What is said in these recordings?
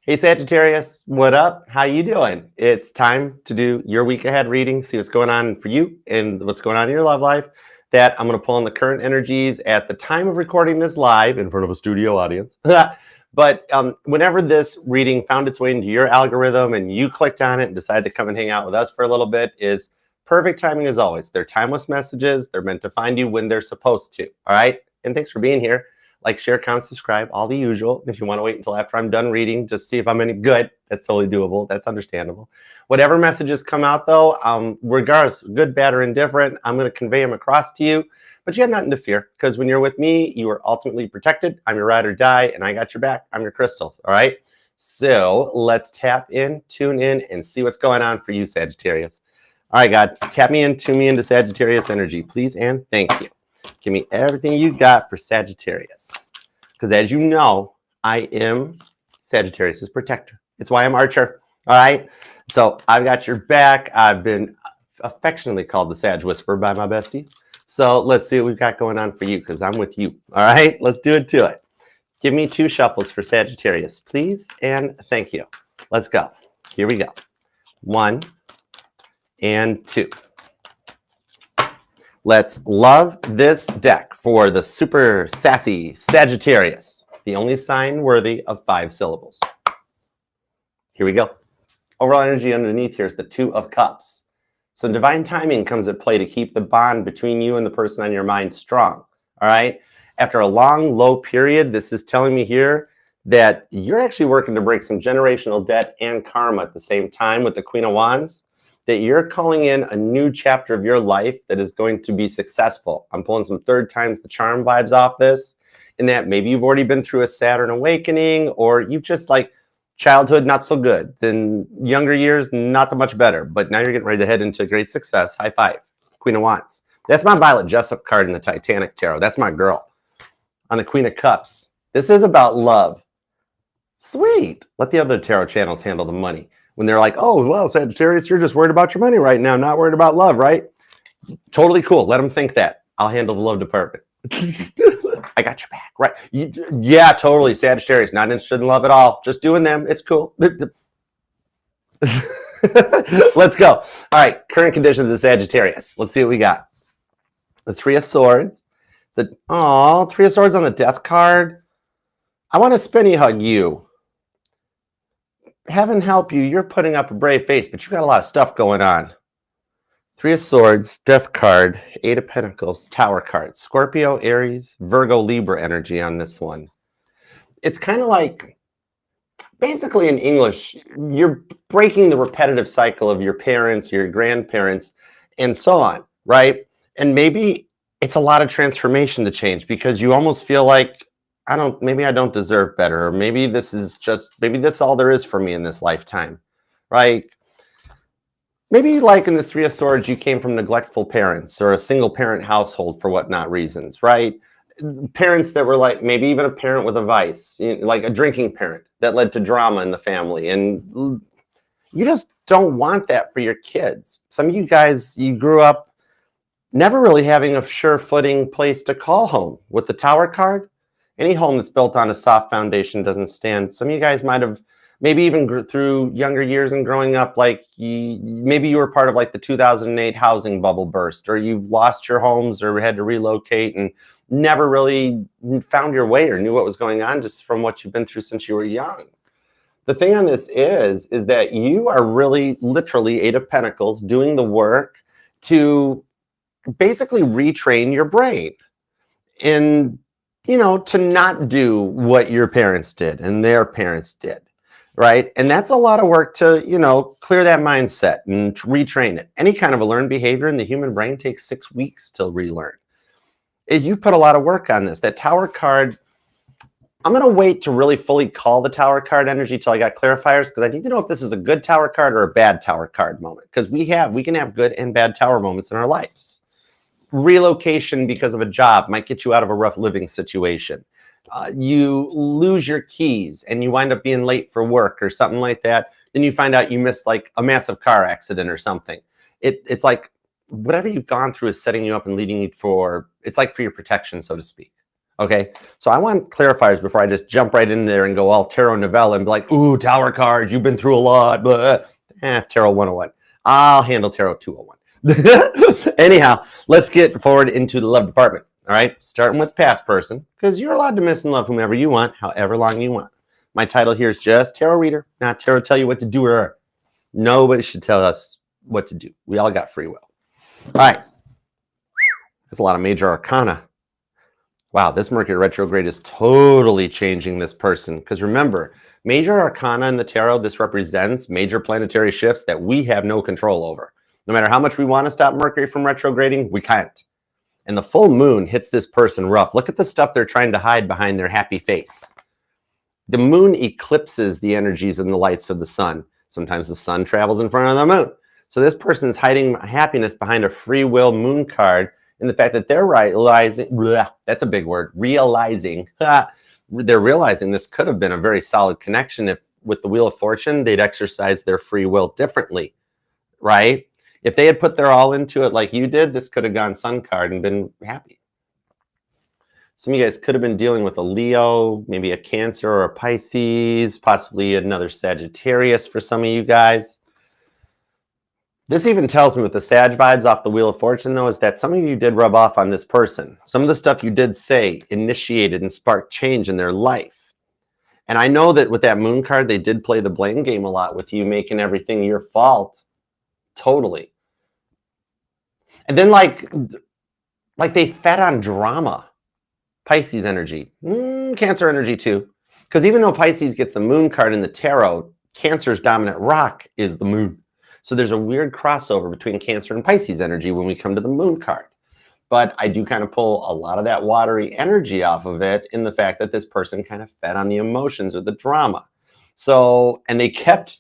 Hey Sagittarius, what up? How you doing? It's time to do your week ahead reading, see what's going on for you and what's going on in your love life. That I'm going to pull in the current energies at the time of recording this live in front of a studio audience. But whenever this reading found its way into your algorithm and you clicked on it and decided to come and hang out with us for a little bit is perfect timing as always. They're timeless messages. They're meant to find you when they're supposed to. All right. And thanks for being here. Like, share, comment, subscribe, all the usual. If you want to wait until after I'm done reading, just see if I'm any good, that's totally doable. That's understandable. Whatever messages come out, though, regardless, good, bad, or indifferent, I'm going to convey them across to you. But you have nothing to fear, because when you're with me, you are ultimately protected. I'm your ride or die, and I got your back. I'm your crystals, all right? So let's tap in, tune in, and see what's going on for you, Sagittarius. All right, God, tap me in, tune me into Sagittarius energy, please, and thank you. Give me everything you got for Sagittarius. Because as you know, I am Sagittarius' protector. It's why I'm Archer. All right. So I've got your back. I've been affectionately called the Sag Whisperer by my besties. So let's see what we've got going on for you, because I'm with you. All right. Let's do it to it. Give me 2 shuffles for Sagittarius, please, and thank you. Let's go. Here we go. 1 and 2. Let's love this deck for the super sassy Sagittarius, the only sign worthy of 5 syllables. Here we go. Overall energy underneath here is the 2 of Cups. Some divine timing comes at play to keep the bond between you and the person on your mind strong. All right. After a long, low period, this is telling me here that you're actually working to break some generational debt and karma at the same time with the Queen of Wands. That you're calling in a new chapter of your life that is going to be successful. I'm pulling some 3rd times the charm vibes off this, in that maybe you've already been through a Saturn awakening, or you've just like childhood, not so good. Then younger years, not that much better. But now you're getting ready to head into great success. High five. Queen of Wands. That's my Violet Jessup card in the Titanic Tarot. That's my girl. On the Queen of Cups. This is about love. Sweet. Let the other tarot channels handle the money. When they're like, oh, well, Sagittarius, you're just worried about your money right now, not worried about love, right? Totally cool. Let them think that. I'll handle the love department. I got your back, right? Yeah, totally. Sagittarius, not interested in love at all. Just doing them. It's cool. Let's go. All right, current conditions of Sagittarius. Let's see what we got. The 3 of Swords. Three of Swords on the Death card. I want to spinny hug you. Heaven help you, you're putting up a brave face, but you got a lot of stuff going on. 3 of Swords, Death card, 8 of Pentacles, Tower card. Scorpio, Aries, Virgo, Libra energy on this one. It's kind of like, basically in English, you're breaking the repetitive cycle of your parents, your grandparents, and so on, right? And maybe it's a lot of transformation to change, because you almost feel like, maybe I don't deserve better, or maybe this is all there is for me in this lifetime, right? Maybe like in the 3 of Swords, you came from neglectful parents or a single parent household for whatnot reasons, right? Parents that were like, maybe even a parent with a vice, like a drinking parent that led to drama in the family. And you just don't want that for your kids. Some of you guys, you grew up never really having a sure footing place to call home. With the Tower card, any home that's built on a soft foundation doesn't stand. Some of you guys might have, maybe even through younger years and growing up, like maybe you were part of like the 2008 housing bubble burst, or you've lost your homes or had to relocate and never really found your way or knew what was going on just from what you've been through since you were young. The thing on this is that you are really literally 8 of Pentacles doing the work to basically retrain your brain and to not do what your parents did and their parents did, right? And that's a lot of work to, clear that mindset and retrain it. Any kind of a learned behavior in the human brain takes 6 weeks to relearn. If you put a lot of work on this, that Tower card, I'm going to wait to really fully call the Tower card energy till I got clarifiers, because I need to know if this is a good Tower card or a bad Tower card moment, because we can have good and bad Tower moments in our lives. Relocation because of a job might get you out of a rough living situation. You lose your keys and you wind up being late for work or something like that. Then you find out you missed like a massive car accident or something. It's like whatever you've gone through is setting you up and leading you it's like for your protection, so to speak. Okay, so I want clarifiers before I just jump right in there and go all tarot novella and be like, ooh, tower cards, you've been through a lot, but tarot 101. I'll handle tarot 201. Anyhow, let's get forward into the love department. All right, starting with past person, because you're allowed to miss and love whomever you want, however long you want. My title here is just tarot reader, not tarot tell you what to do or nobody should tell us what to do. We all got free will. All right, that's a lot of major arcana. Wow, this Mercury retrograde is totally changing this person. Because remember, major arcana in the tarot, this represents major planetary shifts that we have no control over. No matter how much we want to stop Mercury from retrograding, we can't. And the full moon hits this person rough. Look at the stuff they're trying to hide behind their happy face. The moon eclipses the energies and the lights of the sun. Sometimes the sun travels in front of the moon. So this person is hiding happiness behind a free will moon card, and the fact that they're realizing, that's a big word, realizing, they're realizing this could have been a very solid connection if with the Wheel of Fortune, they'd exercise their free will differently, right? If they had put their all into it like you did, this could have gone sun card and been happy. Some of you guys could have been dealing with a Leo, maybe a Cancer or a Pisces, possibly another Sagittarius for some of you guys. This even tells me with the Sag vibes off the Wheel of Fortune, though, is that some of you did rub off on this person. Some of the stuff you did say initiated and sparked change in their life. And I know that with that moon card, they did play the blame game a lot with you, making everything your fault. Totally. And then like they fed on drama. Pisces energy. Cancer energy too. Because even though Pisces gets the moon card in the tarot, Cancer's dominant rock is the moon. So there's a weird crossover between Cancer and Pisces energy when we come to the moon card. But I do kind of pull a lot of that watery energy off of it in the fact that this person kind of fed on the emotions or the drama. So, and they kept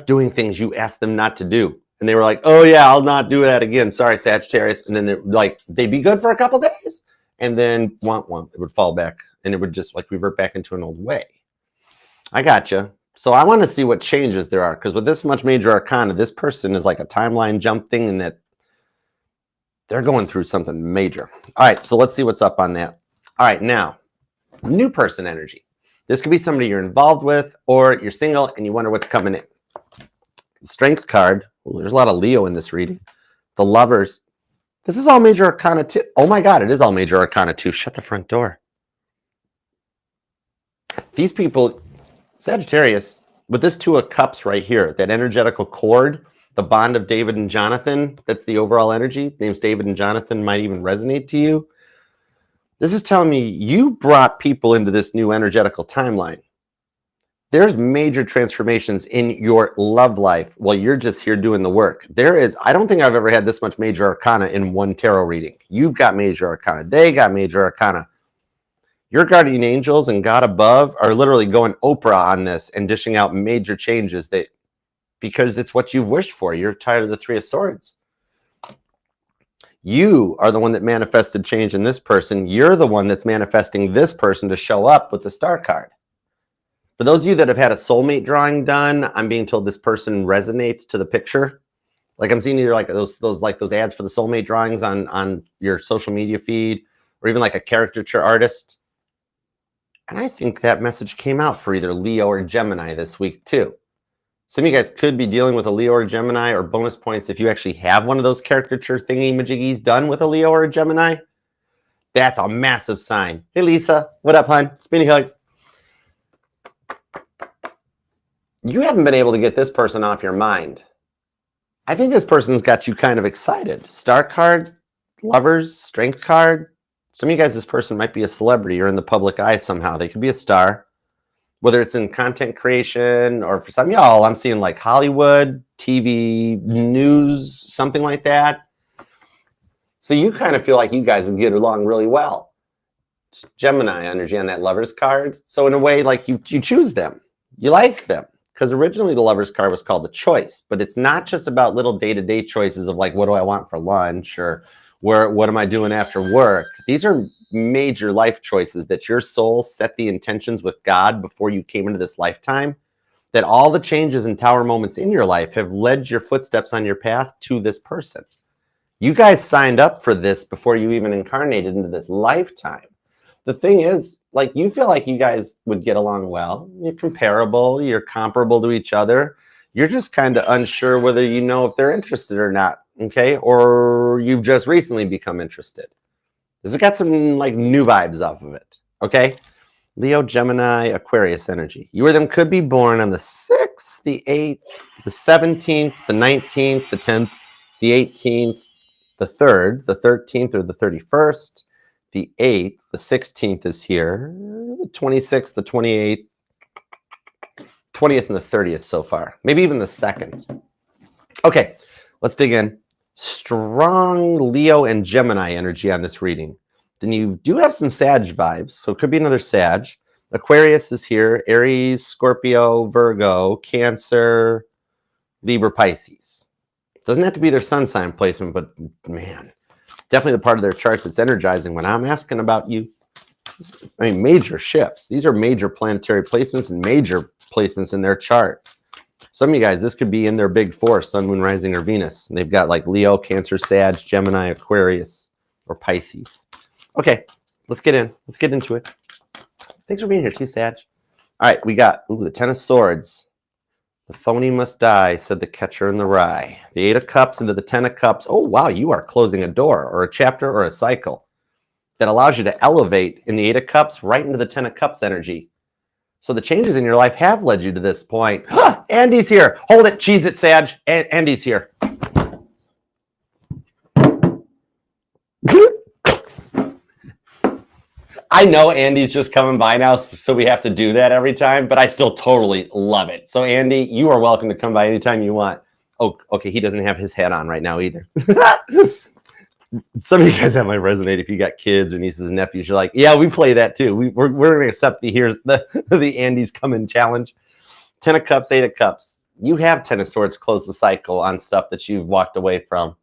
doing things you asked them not to do. And they were like, oh yeah, I'll not do that again. Sorry, Sagittarius. And then they'd be good for a couple days. And then it would fall back and it would just like revert back into an old way. I gotcha. So I want to see what changes there are, because with this much major arcana, this person is like a timeline jump thing in that they're going through something major. All right, so let's see what's up on that. All right, now, new person energy. This could be somebody you're involved with or you're single and you wonder what's coming in. The Strength card. Well, there's a lot of Leo in this reading. The Lovers. This is all major arcana too. Oh my God, it is all major arcana too. Shut the front door. These people, Sagittarius, with this Two of Cups right here, that energetical cord, the bond of David and Jonathan, that's the overall energy. Names David and Jonathan might even resonate to you. This is telling me you brought people into this new energetical timeline. There's major transformations in your love life while you're just here doing the work. I don't think I've ever had this much major arcana in one tarot reading. You've got major arcana. They got major arcana. Your guardian angels and God above are literally going Oprah on this and dishing out major changes because it's what you've wished for. You're tired of the Three of Swords. You are the one that manifested change in this person. You're the one that's manifesting this person to show up with the Star card. For those of you that have had a soulmate drawing done, I'm being told this person resonates to the picture. Like I'm seeing either like those ads for the soulmate drawings on your social media feed, or even like a caricature artist. And I think that message came out for either Leo or Gemini this week too. Some of you guys could be dealing with a Leo or Gemini, or bonus points if you actually have one of those caricature thingy-majiggies done with a Leo or a Gemini. That's a massive sign. Hey Lisa, what up, hon? Spinny hugs. You haven't been able to get this person off your mind. I think this person's got you kind of excited. Star card, Lovers, Strength card. Some of you guys, this person might be a celebrity or in the public eye somehow. They could be a star, whether it's in content creation or for some of y'all, I'm seeing like Hollywood, TV, news, something like that. So you kind of feel like you guys would get along really well. It's Gemini energy on that Lovers card. So in a way, like you choose them. You like them. Because originally the Lovers card was called the Choice, but it's not just about little day-to-day choices of like, what do I want for lunch, or what am I doing after work? These are major life choices that your soul set the intentions with God before you came into this lifetime, that all the changes and tower moments in your life have led your footsteps on your path to this person. You guys signed up for this before you even incarnated into this lifetime. The thing is, like, you feel like you guys would get along well. You're comparable. You're comparable to each other. You're just kind of unsure whether you know if they're interested or not, okay? Or you've just recently become interested. This has got some, like, new vibes off of it, okay? Leo, Gemini, Aquarius energy. You or them could be born on the 6th, the 8th, the 17th, the 19th, the 10th, the 18th, the 3rd, the 13th, or the 31st. The 8th, the 16th is here, the 26th, the 28th, 20th, and the 30th so far. Maybe even the 2nd. Okay, let's dig in. Strong Leo and Gemini energy on this reading. Then you do have some Sag vibes, so it could be another Sag. Aquarius is here, Aries, Scorpio, Virgo, Cancer, Libra, Pisces. Doesn't have to be their sun sign placement, but man, definitely the part of their chart that's energizing when I'm asking about you. I mean, major shifts. These are major planetary placements and major placements in their chart. Some of you guys, this could be in their big four, Sun, Moon, Rising, or Venus. And they've got like Leo, Cancer, Sag, Gemini, Aquarius, or Pisces. Okay, let's get in. Let's get into it. Thanks for being here too, Sag. All right, we got the Ten of Swords. The phony must die, said the catcher in the rye. The Eight of Cups into the Ten of Cups. Oh, wow, you are closing a door or a chapter or a cycle that allows you to elevate in the Eight of Cups right into the Ten of Cups energy. So the changes in your life have led you to this point. Andy's here. Hold it. Cheese it, Sag. Andy's here. I know Andy's just coming by now, so we have to do that every time, but I still totally love it. So Andy, you are welcome to come by anytime you want. Oh, okay, he doesn't have his hat on right now either. Some of you guys have my resonate. If you got kids or nieces and nephews, you're like, yeah, we play that too. We're going to accept here's the Andy's coming challenge. Ten of Cups, Eight of Cups. You have Ten of Swords close the cycle on stuff that you've walked away from.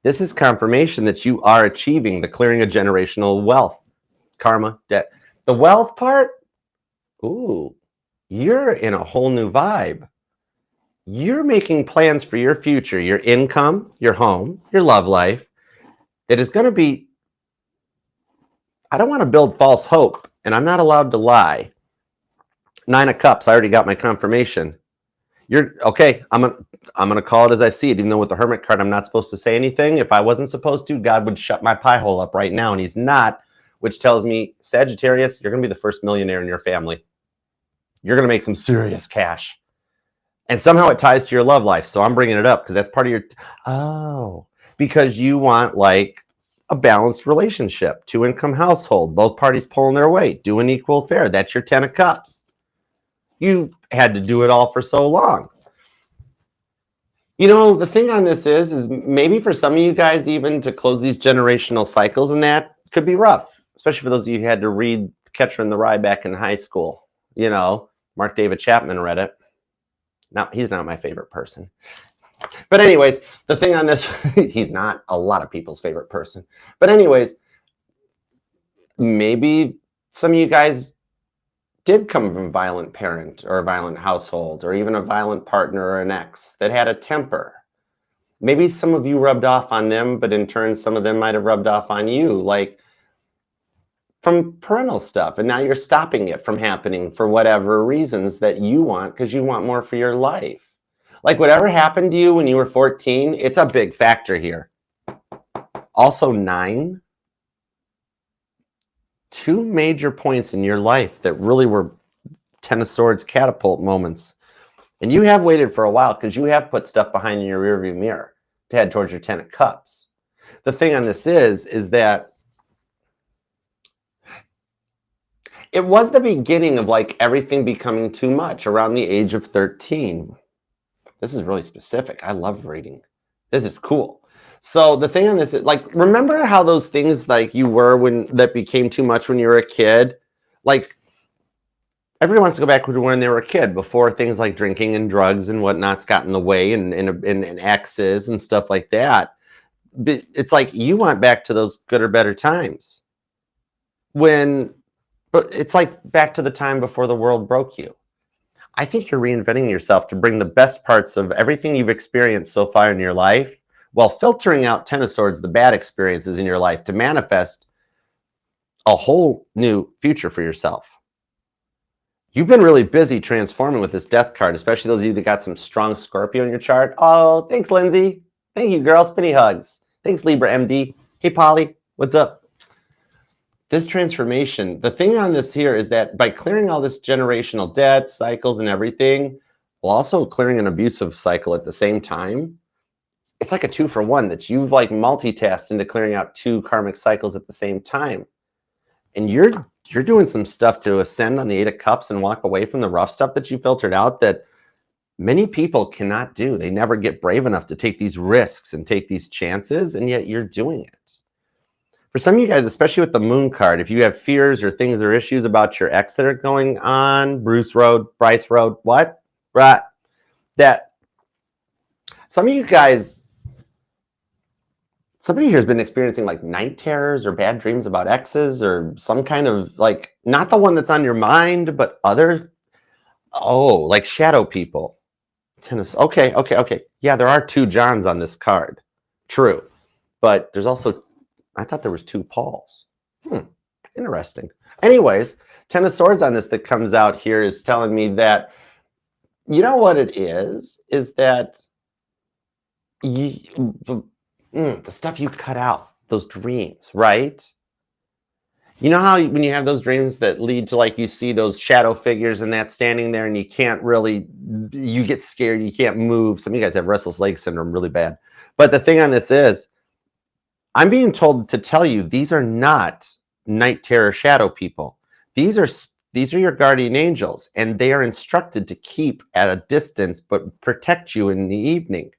This is confirmation that you are achieving the clearing of generational wealth. Karma, debt. The wealth part, ooh, you're in a whole new vibe. You're making plans for your future, your income, your home, your love life. It is going to be, I don't want to build false hope, and I'm not allowed to lie. Nine of Cups, I already got my confirmation. You're, okay, I'm gonna call it as I see it, even though with the Hermit card, I'm not supposed to say anything. If I wasn't supposed to, God would shut my pie hole up right now, and he's not. Which tells me, Sagittarius, you're going to be the first millionaire in your family. You're going to make some serious cash. And somehow it ties to your love life. So I'm bringing it up because that's part of your... Oh, because you want like a balanced relationship, two-income household, both parties pulling their weight, doing equal fare. That's your Ten of Cups. You had to do it all for so long. You know, the thing on this is maybe for some of you guys, even to close these generational cycles and that could be rough. Especially for those of you who had to read Catcher in the Rye back in high school. You know, Mark David Chapman read it. Now, he's not my favorite person. But anyways, the thing on this, he's not a lot of people's favorite person. But anyways, maybe some of you guys did come from a violent parent or a violent household or even a violent partner or an ex that had a temper. Maybe some of you rubbed off on them, but in turn, some of them might have rubbed off on you. Like, from parental stuff, and now you're stopping it from happening for whatever reasons that you want, because you want more for your life. Like whatever happened to you when you were 14, it's a big factor here. Also 9, 2 major points in your life that really were Ten of Swords catapult moments. And you have waited for a while because you have put stuff behind your rearview mirror to head towards your Ten of Cups. The thing on this is that it was the beginning of like everything becoming too much around the age of 13. This is really specific. I love reading. This is cool. So the thing on this is like, remember how those things like you were when that became too much when you were a kid? Like everybody wants to go back to when they were a kid before things like drinking and drugs and whatnot's got in the way and exes and stuff like that. But it's like you want back to those good or better times. But it's like back to the time before the world broke you. I think you're reinventing yourself to bring the best parts of everything you've experienced so far in your life while filtering out Ten of Swords, the bad experiences in your life, to manifest a whole new future for yourself. You've been really busy transforming with this death card, especially those of you that got some strong Scorpio in your chart. Oh, thanks, Lindsay. Thank you, girl. Spinny hugs. Thanks, Libra MD. Hey, Polly. What's up? This transformation, the thing on this here is that by clearing all this generational debt, cycles, and everything, while also clearing an abusive cycle at the same time, it's like a 2-for-1 that you've like multitasked into clearing out 2 karmic cycles at the same time. And you're doing some stuff to ascend on the 8 of Cups and walk away from the rough stuff that you filtered out that many people cannot do. They never get brave enough to take these risks and take these chances, and yet you're doing it. For some of you guys, especially with the Moon card, if you have fears or things or issues about your ex that are going on, Bruce Road, Bryce Road, what? Right. That some of you guys, somebody here has been experiencing like night terrors or bad dreams about exes or some kind of like, not the one that's on your mind, but other, like shadow people. Tennis. Okay. Yeah, there are 2 Johns on this card. True. But there's also, I thought there was 2 Pauls. Interesting. Anyways, 10 of Swords on this that comes out here is telling me that, you know what it is that the stuff you cut out, those dreams, right? You know how when you have those dreams that lead to like you see those shadow figures and that standing there and you can't really, you get scared, you can't move. Some of you guys have restless leg syndrome really bad. But the thing on this is, I'm being told to tell you these are not night terror shadow people. These are your guardian angels, and they are instructed to keep at a distance but protect you in the evening.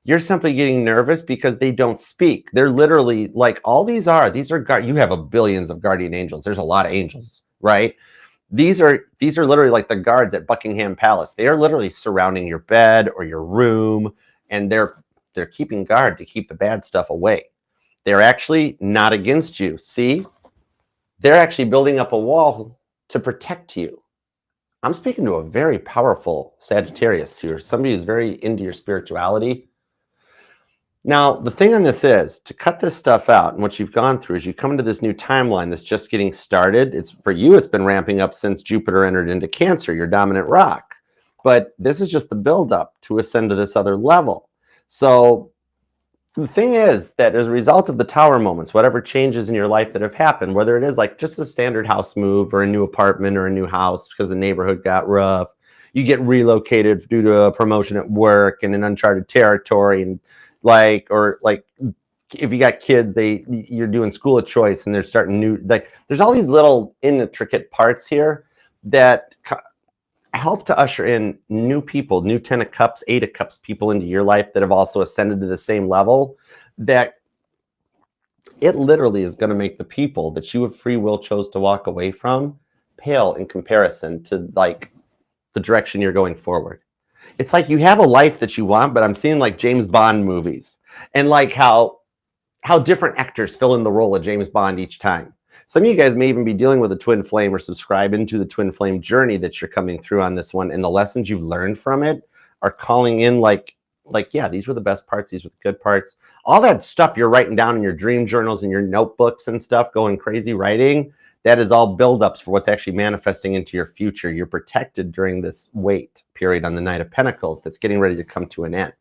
You're simply getting nervous because they don't speak. They're literally like you have billions of guardian angels. There's a lot of angels, right? These are literally like the guards at Buckingham Palace. They are literally surrounding your bed or your room, and they're keeping guard to keep the bad stuff away. They're actually not against you. See? They're actually building up a wall to protect you. I'm speaking to a very powerful Sagittarius here. Somebody who's very into your spirituality. Now, the thing on this is, to cut this stuff out, and what you've gone through is you come into this new timeline that's just getting started. For you, it's been ramping up since Jupiter entered into Cancer, your dominant rock. But this is just the buildup to ascend to this other level. So the thing is that as a result of the tower moments, whatever changes in your life that have happened, whether it is like just a standard house move or a new apartment or a new house because the neighborhood got rough, you get relocated due to a promotion at work in an uncharted territory, and if you got kids, you're doing school of choice and they're starting new, there's all these little intricate parts here that help to usher in new people, new 10 of Cups, 8 of Cups people into your life that have also ascended to the same level, that it literally is going to make the people that you have free will chose to walk away from pale in comparison to like the direction you're going forward. It's like you have a life that you want, but I'm seeing like James Bond movies and like how different actors fill in the role of James Bond each time. Some of you guys may even be dealing with a twin flame or subscribe into the twin flame journey that you're coming through on this one. And the lessons you've learned from it are calling in yeah, these were the best parts. These were the good parts. All that stuff you're writing down in your dream journals and your notebooks and stuff, going crazy writing, that is all buildups for what's actually manifesting into your future. You're protected during this wait period on the Knight of Pentacles that's getting ready to come to an end.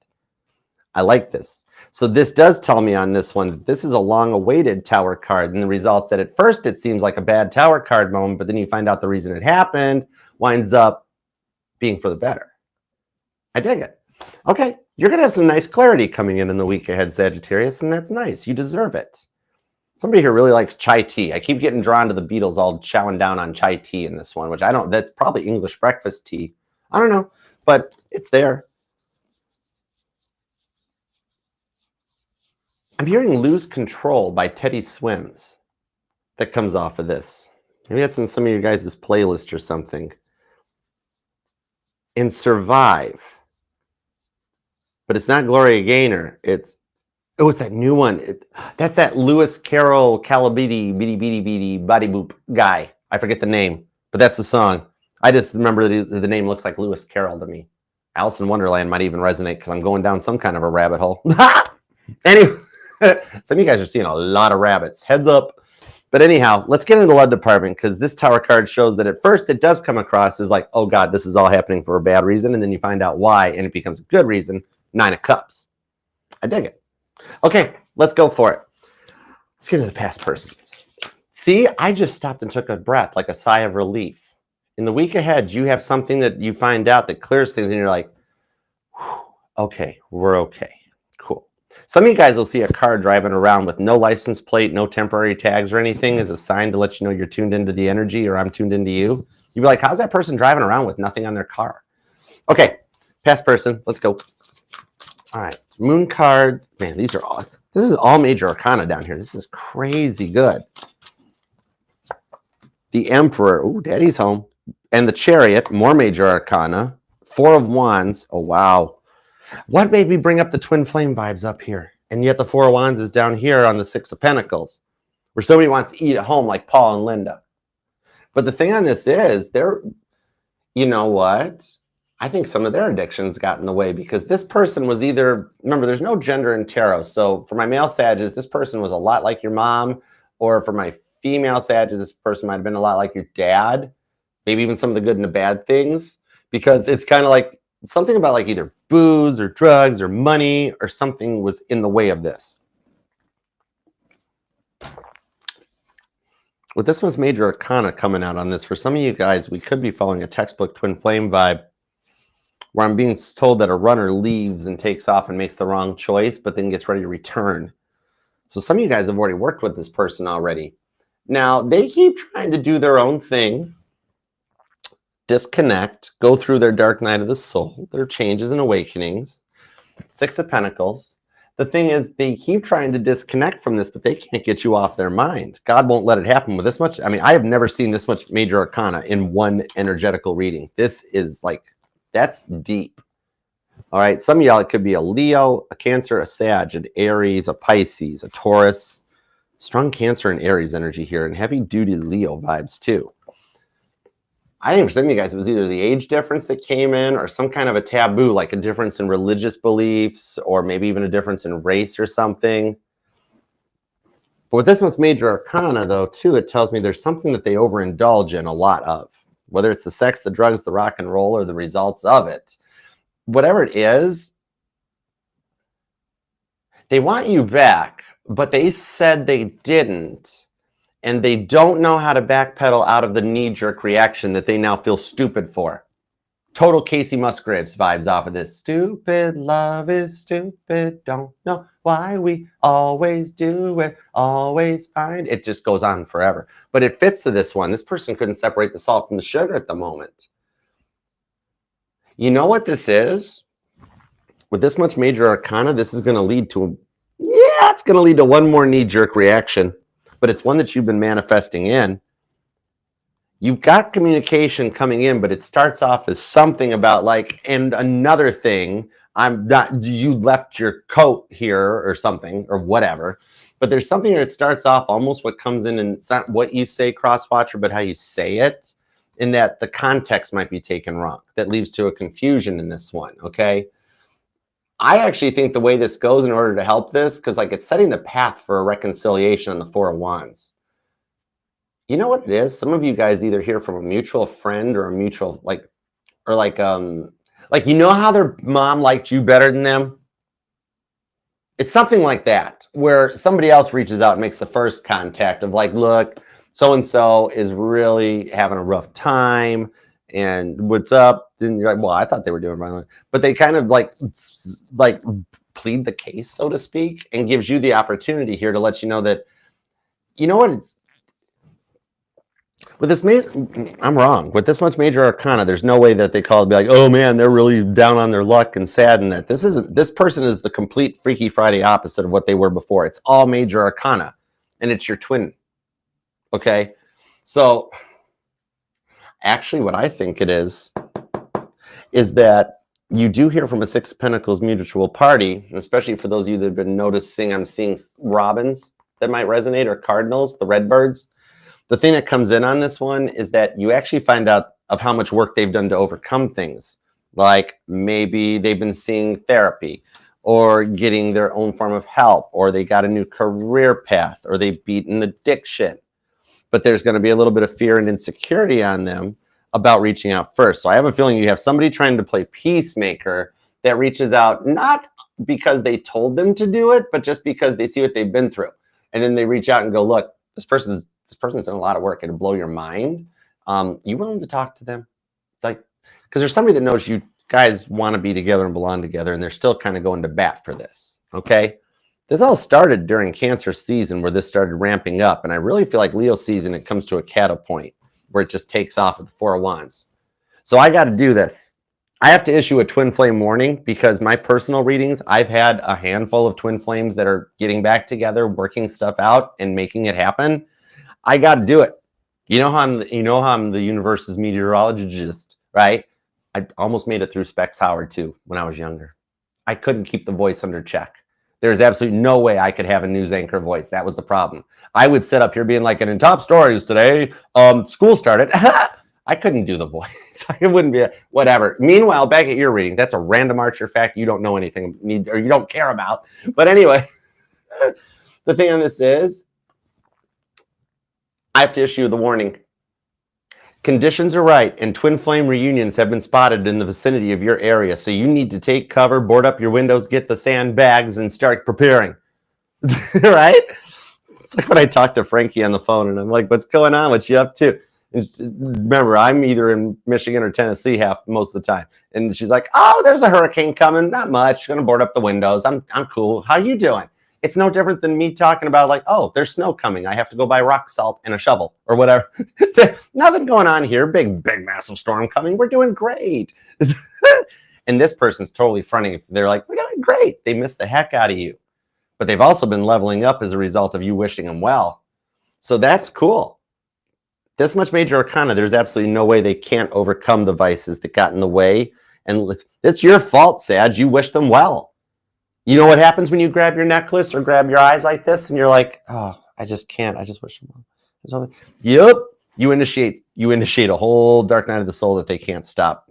I like this. So this does tell me on this one that this is a long-awaited tower card, and the results that at first it seems like a bad tower card moment, but then you find out the reason it happened winds up being for the better. I dig it. Okay, you're going to have some nice clarity coming in the week ahead, Sagittarius, and that's nice. You deserve it. Somebody here really likes chai tea. I keep getting drawn to the Beatles all chowing down on chai tea in this one, which that's probably English breakfast tea. I don't know, but it's there. I'm hearing Lose Control by Teddy Swims that comes off of this. Maybe that's in some of your guys' playlist or something. And Survive. But it's not Gloria Gaynor. It's that new one. That's that Lewis Carroll Calabidi Beady Beady Beady Body Boop guy. I forget the name, but that's the song. I just remember that the name looks like Lewis Carroll to me. Alice in Wonderland might even resonate because I'm going down some kind of a rabbit hole. Anyway, some of you guys are seeing a lot of rabbits. Heads up. But anyhow, let's get into the love department, because this Tower card shows that at first it does come across as like, oh God, this is all happening for a bad reason. And then you find out why, and it becomes a good reason. 9 of Cups. I dig it. Okay, let's go for it. Let's get into the past persons. See, I just stopped and took a breath, like a sigh of relief. In the week ahead, you have something that you find out that clears things, and you're like, okay, we're okay. Cool. Some of you guys will see a car driving around with no license plate, no temporary tags or anything as a sign to let you know you're tuned into the energy, or I'm tuned into you. You'd be like, how's that person driving around with nothing on their car? Okay, past person, let's go. All right, moon card. Man, this is all major arcana down here. This is crazy good. The Emperor, ooh, daddy's home. And the Chariot, more major arcana. 4 of Wands, oh wow. What made me bring up the twin flame vibes up here? And yet the 4 of Wands is down here on the 6 of Pentacles, where somebody wants to eat at home like Paul and Linda. But the thing on this is, you know what? I think some of their addictions got in the way, because this person was either, remember, there's no gender in tarot. So for my male Sages, this person was a lot like your mom, or for my female Sages, this person might have been a lot like your dad, maybe even some of the good and the bad things, because it's kind of like something about like either booze or drugs or money or something was in the way of this. With this one's major arcana coming out on this, for some of you guys, we could be following a textbook twin flame vibe, where I'm being told that a runner leaves and takes off and makes the wrong choice, but then gets ready to return. So some of you guys have already worked with this person already. Now, they keep trying to do their own thing, disconnect, go through their dark night of the soul, their changes and awakenings. 6 of Pentacles. The thing is, they keep trying to disconnect from this, but they can't get you off their mind. God won't let it happen with this much. I mean, I have never seen this much major arcana in one energetical reading. This is like, that's deep. All right, some of y'all, it could be a Leo, a Cancer, a Sag, an Aries, a Pisces, a Taurus. Strong Cancer and Aries energy here, and heavy-duty Leo vibes too. I think for some of you guys, it was either the age difference that came in, or some kind of a taboo, like a difference in religious beliefs, or maybe even a difference in race or something. But with this one's major arcana, though, too, it tells me there's something that they overindulge in a lot of. Whether it's the sex, the drugs, the rock and roll, or the results of it. Whatever it is, they want you back, but they said they didn't. And they don't know how to backpedal out of the knee-jerk reaction that they now feel stupid for. Total Casey Musgraves vibes off of this. Stupid love is stupid. Don't know why we always do it. Always find. It just goes on forever. But it fits to this one. This person couldn't separate the salt from the sugar at the moment. You know what this is? With this much major arcana, this is going to lead to, it's going to lead to one more knee-jerk reaction. But it's one that you've been manifesting in. You've got communication coming in, but it starts off as something about like, and another thing, you left your coat here or something or whatever. But there's something that starts off almost what comes in, and it's not what you say, cross-watcher, but how you say it, in that the context might be taken wrong. That leads to a confusion in this one, okay? I actually think the way this goes, in order to help this, because like it's setting the path for a reconciliation on the 4 of Wands. You know what it is? Some of you guys either hear from a mutual friend or a mutual, like you know how their mom liked you better than them? It's something like that, where somebody else reaches out and makes the first contact of like, look, so-and-so is really having a rough time. And what's up? And you're like, well, I thought they were doing fine. But they kind of like plead the case, so to speak, and gives you the opportunity here to let you know that, you know what, it's with this I'm wrong. With this much major arcana, there's no way that they call it, be like, oh man, they're really down on their luck and sad, and that this person is the complete Freaky Friday opposite of what they were before. It's all major arcana, and it's your twin. Okay, so actually, what I think it is that you do hear from a 6 of Pentacles mutual party, especially for those of you that have been noticing, I'm seeing robins that might resonate, or cardinals, the red birds. The thing that comes in on this one is that you actually find out of how much work they've done to overcome things. Like maybe they've been seeing therapy, or getting their own form of help, or they got a new career path, or they've beaten addiction. but there's going to be a little bit of fear and insecurity on them about reaching out first. So I have a feeling you have somebody trying to play peacemaker that reaches out, not because they told them to do it, but just because they see what they've been through. And then they reach out and go, look, this person's done a lot of work. It'll blow your mind. You willing to talk to them? Like, because there's somebody that knows you guys want to be together and belong together, and they're still kind of going to bat for this. Okay. This all started during Cancer season where this started ramping up. And I really feel like Leo season, it comes to a cattle point where it just takes off at the 4 of Wands. So I got to do this. I have to issue a twin flame warning because my personal readings, I've had a handful of twin flames that are getting back together, working stuff out and making it happen. I got to do it. You know how I'm the universe's meteorologist, right? I almost made it through Specs Howard too when I was younger. I couldn't keep the voice under check. There's absolutely no way I could have a news anchor voice. That was the problem. I would sit up here being like, and in top stories today, school started. I couldn't do the voice. It wouldn't be whatever. Meanwhile, back at your reading, that's a random Archer fact you don't know anything or you don't care about. But anyway, the thing on this is, I have to issue the warning. Conditions are right, and twin flame reunions have been spotted in the vicinity of your area. So you need to take cover, board up your windows, get the sandbags, and start preparing. Right? It's like when I talk to Frankie on the phone, and I'm like, what's going on? What you up to? And remember, I'm either in Michigan or Tennessee most of the time. And she's like, oh, there's a hurricane coming. Not much. Going to board up the windows. I'm cool. How you doing? It's no different than me talking about like, oh, there's snow coming. I have to go buy rock salt and a shovel or whatever. Nothing going on here. Big, massive storm coming. We're doing great. And this person's totally fronting. They're like, we're doing great. They miss the heck out of you. But they've also been leveling up as a result of you wishing them well. So that's cool. This much major arcana, there's absolutely no way they can't overcome the vices that got in the way. And it's your fault, Sag. You wish them well. You know what happens when you grab your necklace or grab your eyes like this and you're like, oh, I just can't. I just wish them well. Yep. You initiate a whole dark night of the soul that they can't stop.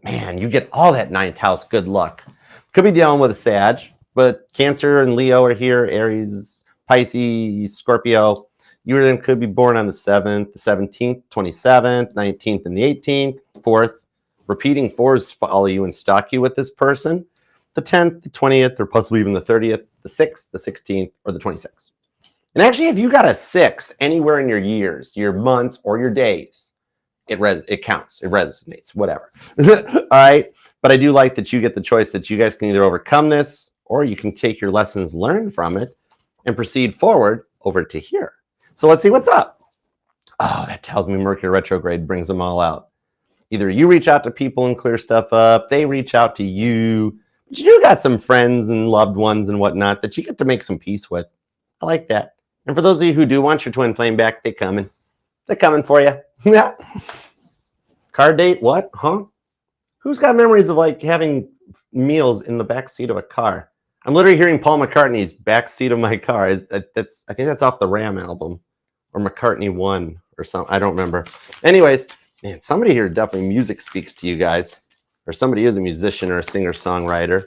Man, you get all that 9th house good luck. Could be dealing with a Sag, but Cancer and Leo are here. Aries, Pisces, Scorpio. You then could be born on the 7th, the 17th, 27th, 19th, and the 18th, 4th. Repeating 4s follow you and stalk you with this person. The 10th, the 20th, or possibly even the 30th, the 6th, the 16th, or the 26th. And actually, if you got a 6 anywhere in your years, your months, or your days, it counts. It resonates, whatever. All right? But I do like that you get the choice that you guys can either overcome this, or you can take your lessons learned from it and proceed forward over to here. So let's see what's up. Oh, that tells me Mercury retrograde brings them all out. Either you reach out to people and clear stuff up, they reach out to you. But you got some friends and loved ones and whatnot that you get to make some peace with. I like that. And for those of you who do want your twin flame back, they're coming. They're coming for you. Yeah. Car date, what? Huh? Who's got memories of like having meals in the back seat of a car? I'm literally hearing Paul McCartney's back seat of my car. I think that's off the Ram album or McCartney 1 or something. I don't remember. Anyways, man, somebody here definitely music speaks to you guys. Or somebody is a musician or a singer-songwriter.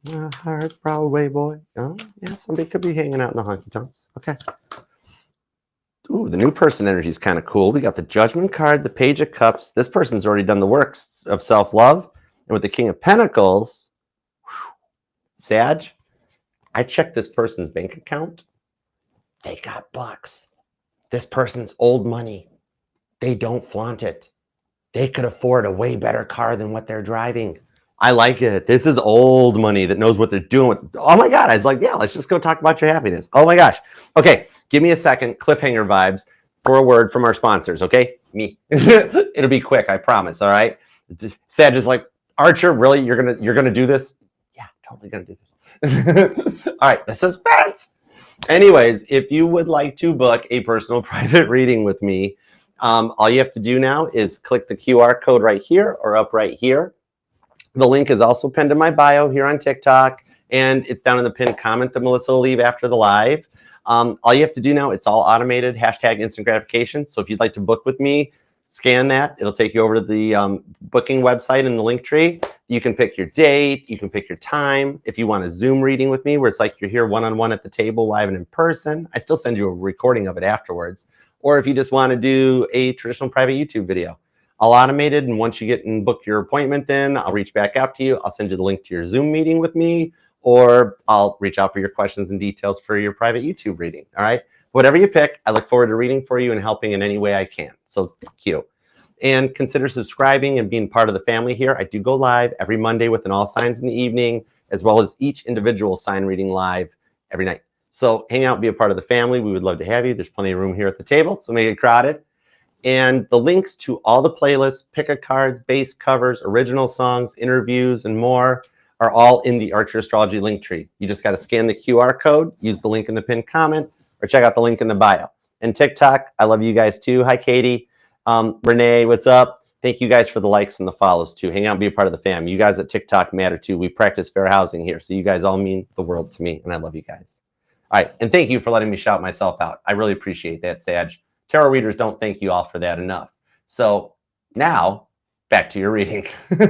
My heart, Broadway boy. Oh, yeah, somebody could be hanging out in the honky-tonks. Okay. Ooh, the new person energy is kind of cool. We got the Judgment card, the Page of Cups. This person's already done the work of self-love. And with the King of Pentacles, Sag, I checked this person's bank account. They got bucks. This person's old money. They don't flaunt it. They could afford a way better car than what they're driving. I like it. This is old money that knows what they're doing. Oh my God. I was like, yeah, let's just go talk about your happiness. Oh my gosh. Okay. Give me a second. Cliffhanger vibes for a word from our sponsors. Okay. Me. It'll be quick. I promise. All right. Sag is like, Archer, really? You're going to do this? Yeah, totally going to do this. All right. The suspense. Anyways, if you would like to book a personal private reading with me, all you have to do now is click the QR code right here or up right here. The link is also pinned in my bio here on TikTok, and it's down in the pinned comment that Melissa will leave after the live. All you have to do now, it's all automated, hashtag instant gratification. So if you'd like to book with me, Scan that. It'll take you over to the booking website in the link tree. You can pick your date. You can pick your time. If you want a Zoom reading with me where it's like you're here one-on-one at the table live and in person, I still send you a recording of it afterwards. Or if you just want to do a traditional private YouTube video, I'll automate it. And once you get and book your appointment, then I'll reach back out to you. I'll send you the link to your Zoom meeting with me, or I'll reach out for your questions and details for your private YouTube reading. All right. Whatever you pick, I look forward to reading for you and helping in any way I can. So thank you. And consider subscribing and being part of the family here. I do go live every Monday with an all signs in the evening, as well as each individual sign reading live every night. So hang out and be a part of the family. We would love to have you. There's plenty of room here at the table, so make it crowded. And the links to all the playlists, pick-a cards, base covers, original songs, interviews, and more are all in the Archer Astrology link tree. You just got to scan the QR code, use the link in the pinned comment, or check out the link in the bio. And TikTok, I love you guys too. Hi, Katie. Renee, what's up? Thank you guys for the likes and the follows too. Hang out and be a part of the fam. You guys at TikTok matter too. We practice fair housing here. So you guys all mean the world to me, and I love you guys. All right. And thank you for letting me shout myself out. I really appreciate that, Sag. Tarot readers don't thank you all for that enough. So now back to your reading. All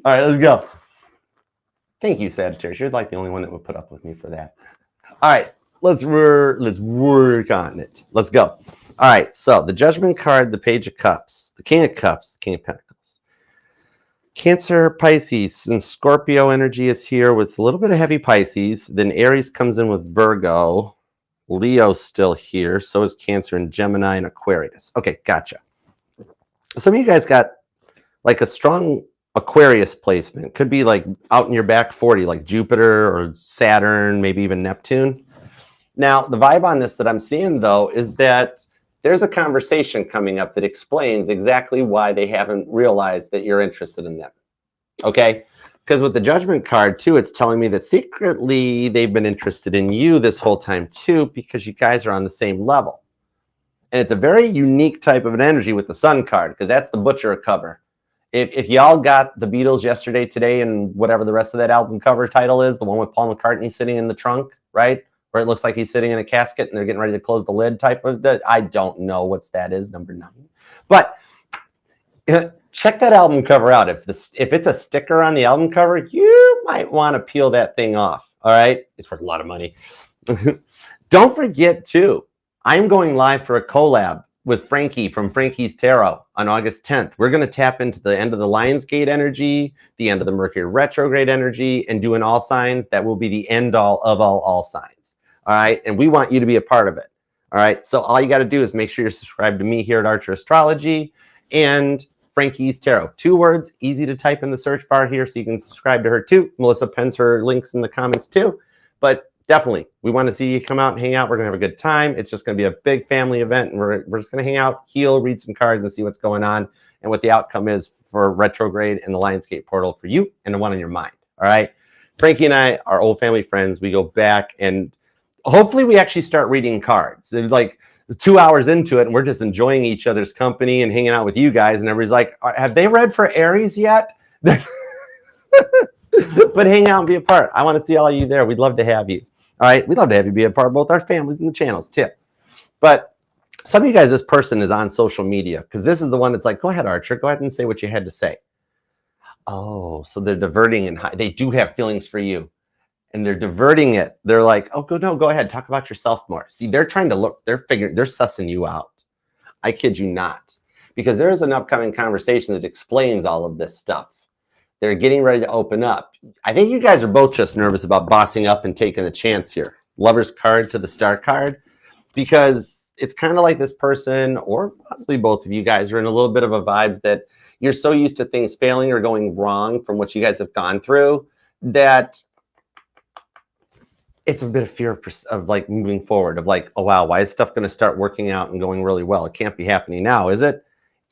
right, let's go. Thank you, Sagittarius. You're like the only one that would put up with me for that. All right. Let's work on it. Let's go. All right, so the Judgment card, the Page of Cups, the King of Cups, the King of Pentacles. Cancer, Pisces, and Scorpio energy is here with a little bit of heavy Pisces. Then Aries comes in with Virgo. Leo's still here. So is Cancer and Gemini and Aquarius. Okay, gotcha. Some of you guys got like a strong Aquarius placement. Could be like out in your back 40, like Jupiter or Saturn, maybe even Neptune. Now, the vibe on this that I'm seeing, though, is that there's a conversation coming up that explains exactly why they haven't realized that you're interested in them, okay? Because with the Judgment card, too, it's telling me that secretly they've been interested in you this whole time, too, because you guys are on the same level. And it's a very unique type of an energy with the Sun card, because that's the Butcher cover. If y'all got the Beatles Yesterday, Today, and whatever the rest of that album cover title is, the one with Paul McCartney sitting in the trunk, right? Where it looks like he's sitting in a casket and they're getting ready to close the lid type of the, I don't know what's that is, number 9. But check that album cover out. If it's a sticker on the album cover, you might want to peel that thing off. All right. It's worth a lot of money. Don't forget too, I'm going live for a collab with Frankie from Frankie's Tarot on August 10th. We're going to tap into the end of the Lionsgate energy, the end of the Mercury retrograde energy, and do an all signs that will be the end all of all signs. All right. And we want you to be a part of it. All right. So all you got to do is make sure you're subscribed to me here at Archer Astrology and Frankie's Tarot. 2 words, easy to type in the search bar here so you can subscribe to her too. Melissa pens her links in the comments too. But definitely, we want to see you come out and hang out. We're going to have a good time. It's just going to be a big family event. And we're just going to hang out, heal, read some cards, and see what's going on and what the outcome is for retrograde and the Lionsgate portal for you and the one on your mind. All right. Frankie and I are old family friends. We go back, and hopefully we actually start reading cards. It's like 2 hours into it, and we're just enjoying each other's company and hanging out with you guys. And everybody's like, have they read for Aries yet? But hang out and be a part. I want to see all of you there. We'd love to have you. All right. We'd love to have you be a part of both our families and the channels too. But some of you guys, this person is on social media, because this is the one that's like, go ahead, Archer. Go ahead and say what you had to say. Oh, so they're diverting, and they do have feelings for you. And they're diverting it. They're like, oh, go ahead. Talk about yourself more. See, they're trying to look, they're sussing you out. I kid you not. Because there's an upcoming conversation that explains all of this stuff. They're getting ready to open up. I think you guys are both just nervous about bossing up and taking a chance here. Lover's card to the Star card. Because it's kind of like this person, or possibly both of you guys, are in a little bit of a vibes that you're so used to things failing or going wrong from what you guys have gone through that it's a bit of fear of like moving forward, of like, oh, wow, why is stuff going to start working out and going really well? It can't be happening now, is it?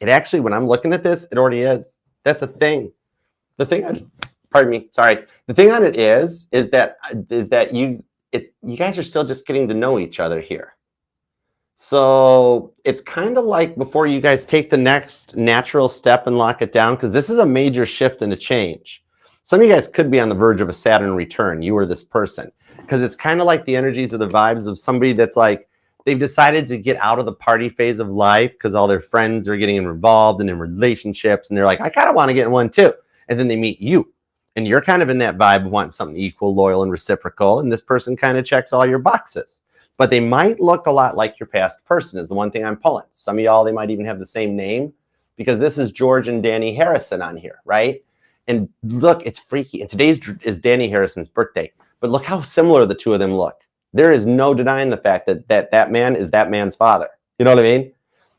It actually, when I'm looking at this, it already is. That's the thing. The thing, pardon me, sorry. The thing on it is that you guys are still just getting to know each other here. So it's kind of like before you guys take the next natural step and lock it down, because this is a major shift and a change. Some of you guys could be on the verge of a Saturn return, you or this person, because it's kind of like the energies or the vibes of somebody that's like, They've decided to get out of the party phase of life because all their friends are getting involved and in relationships. And they're like, I kind of want to get in one too. And then they meet you. And you're kind of in that vibe of wanting something equal, loyal, and reciprocal. And this person kind of checks all your boxes. But they might look a lot like your past person is the one thing I'm pulling. Some of y'all, they might even have the same name because this is George and Danny Harrison on here, right? And look, it's freaky. And today's is Danny Harrison's birthday. But look how similar the two of them look. There is no denying the fact that that man is that man's father. You know what I mean?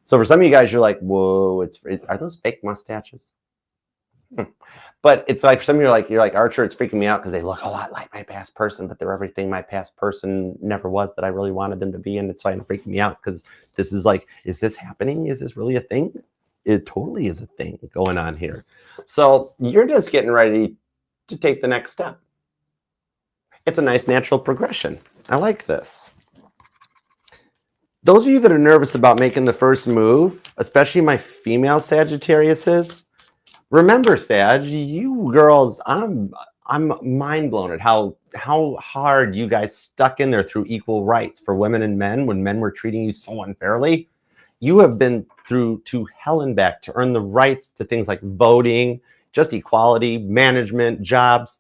So for some of you guys, you're like, whoa, are those fake mustaches? But it's like for some of you, you're like Archer, it's freaking me out because they look a lot like my past person, but they're everything my past person never was that I really wanted them to be. And it's kind of freaking me out because this is like, is this happening? Is this really a thing? It totally is a thing going on here. So you're just getting ready to take the next step. It's a nice natural progression. I like this. Those of you that are nervous about making the first move, especially my female Sagittariuses, remember, Sag, you girls, I'm mind blown at how hard you guys stuck in there through equal rights for women and men when men were treating you so unfairly. You have been through to hell and back to earn the rights to things like voting, just equality, management, jobs.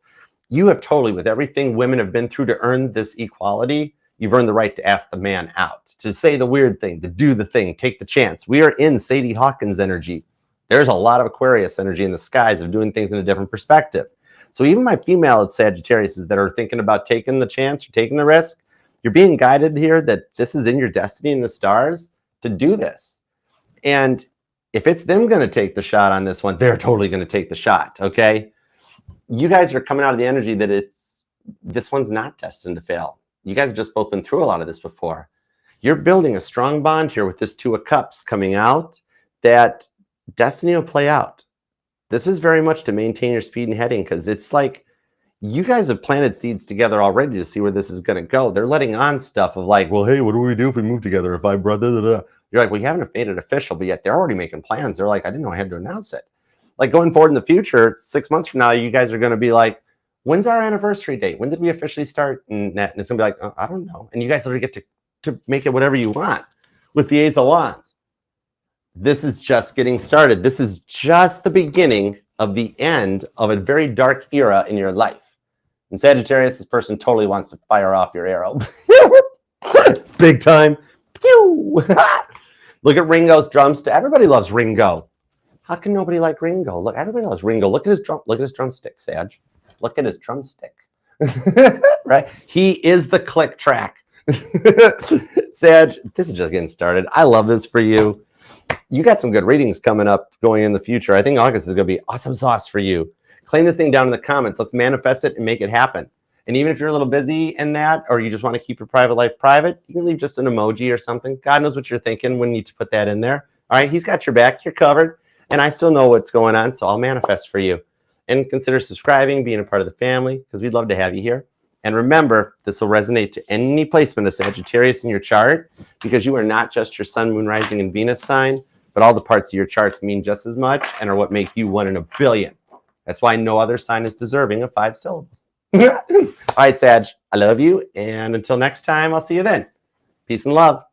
You have totally, with everything women have been through to earn this equality, you've earned the right to ask the man out, to say the weird thing, to do the thing, take the chance. We are in Sadie Hawkins energy. There's a lot of Aquarius energy in the skies of doing things in a different perspective. So even my female Sagittarius that are thinking about taking the chance or taking the risk, you're being guided here that this is in your destiny in the stars to do this. And if it's them going to take the shot on this one, they're totally going to take the shot, okay? You guys are coming out of the energy that this one's not destined to fail. You guys have just both been through a lot of this before. You're building a strong bond here with this Two of Cups coming out that destiny will play out. This is very much to maintain your speed and heading because it's like you guys have planted seeds together already to see where this is going to go. They're letting on stuff of like, well, hey, what do we do if we move together? If I brother, you're like, well, you haven't made it official, but yet they're already making plans. They're like, I didn't know I had to announce it. Like going forward in the future, 6 months from now, you guys are going to be like, when's our anniversary date? When did we officially start? And it's going to be like, oh, I don't know. And you guys literally get to make it whatever you want with the Ace of Wands. This is just getting started. This is just the beginning of the end of a very dark era in your life. And Sagittarius, this person totally wants to fire off your arrow. Big time. Pew! Look at Ringo's drumstick. Everybody loves Ringo. How can nobody like Ringo? Look, everybody loves Ringo. Look at his drumstick, Sag. Look at his drumstick. Right? He is the click track. Sag, this is just getting started. I love this for you. You got some good readings coming up going in the future. I think August is going to be awesome sauce for you. Claim this thing down in the comments. Let's manifest it and make it happen. And even if you're a little busy in that, or you just want to keep your private life private, you can leave just an emoji or something. God knows what you're thinking when you need to put that in there. All right, he's got your back. You're covered. And I still know what's going on, so I'll manifest for you. And consider subscribing, being a part of the family, because we'd love to have you here. And remember, this will resonate to any placement of Sagittarius in your chart, because you are not just your sun, moon, rising, and Venus sign, but all the parts of your charts mean just as much and are what make you 1 in a billion. That's why no other sign is deserving of 5 syllables. All right, Sag, I love you. And until next time, I'll see you then. Peace and love.